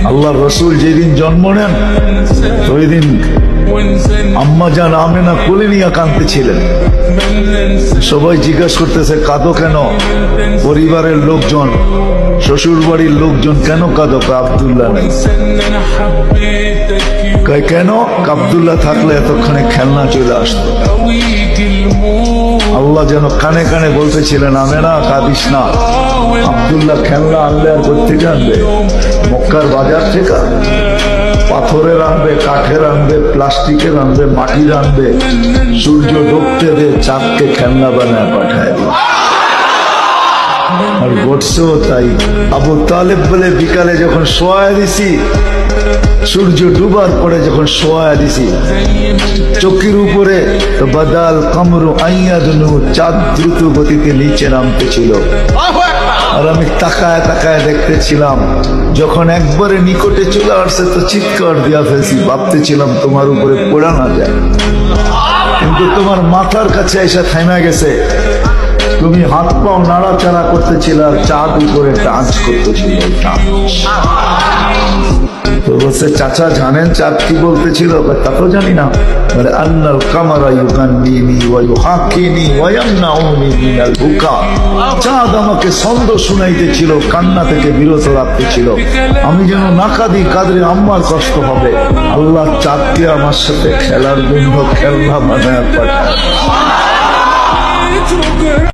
আল্লাহ রসুল যেদিন জন্ম নেন ওই দিন আম্মা জান আমেনা কোলে নিয়ে কাঁদতেছিলেন। সবাই জিজ্ঞাসা করতেছে কাঁদো কেন? পরিবারের লোকজন, শ্বশুর বাড়ির লোকজন কেন কাঁদো? আব্দুল্লাহ নেই। কেন? আব্দুল্লাহ থাকলে এতক্ষণে খেলনা চলে আসতো। আল্লাহ যেন কানে কানে বলতেছিলেন আমেনা কাঁদিস না, আব্দুল্লাহ খেলনা আনলে আর কোথেকে আনবে? মক্কার বাজার থেকে পাথরের আনবে, কাঠের আনবে, প্লাস্টিকের আনবে, মাটির আনবে, সূর্য ডুবতে দে চাঁদকে খেলনা বানায় পাঠায়। আর ঘটছেও তাই। আবু তালেব বলে বিকালে যখন শোয়া দিছি, সূর্য ডুবার পরে যখন শোয়া দিছি, চকির উপরে তো বাদাল কামরু আইয়াদনু, চাঁদ দ্রুত গতিতে নিচে নামতেছিল। আর আমি তাকায় তাকায় দেখতেছিলাম। যখন একবারে নিকটে চলে আসছে তো চিৎকার দিয়া ফেলছি, ভাবতেছিলাম তোমার উপরে পড়া না যায়, কিন্তু তোমার মাথার কাছে এসে থেমে গেছে। তুমি হাত পাও নাড়াচাড়া করতেছিল আর চাঁদ উপরে ডান্স করতেছিল। তো বলছে চাচা জানেন চাঁদ কি বলতেছিল? তা তো জানি না। বলে আন্নাল কামারা ইউগান্নিনি ওয়া ইউহাক্কিনি ওয়া ইয়ামনাউনি মিনাল বুকা। চাঁদ আমাকে ছন্দ শুনাইতেছিল, কান্না থেকে বিরত রাখতেছিল। আমি যেন না কাঁদি, কাঁদলে আম্মার কষ্ট হবে। আল্লাহ চাঁদকে আমার সাথে খেলার জন্য খেলনা বানায় পাঠায়।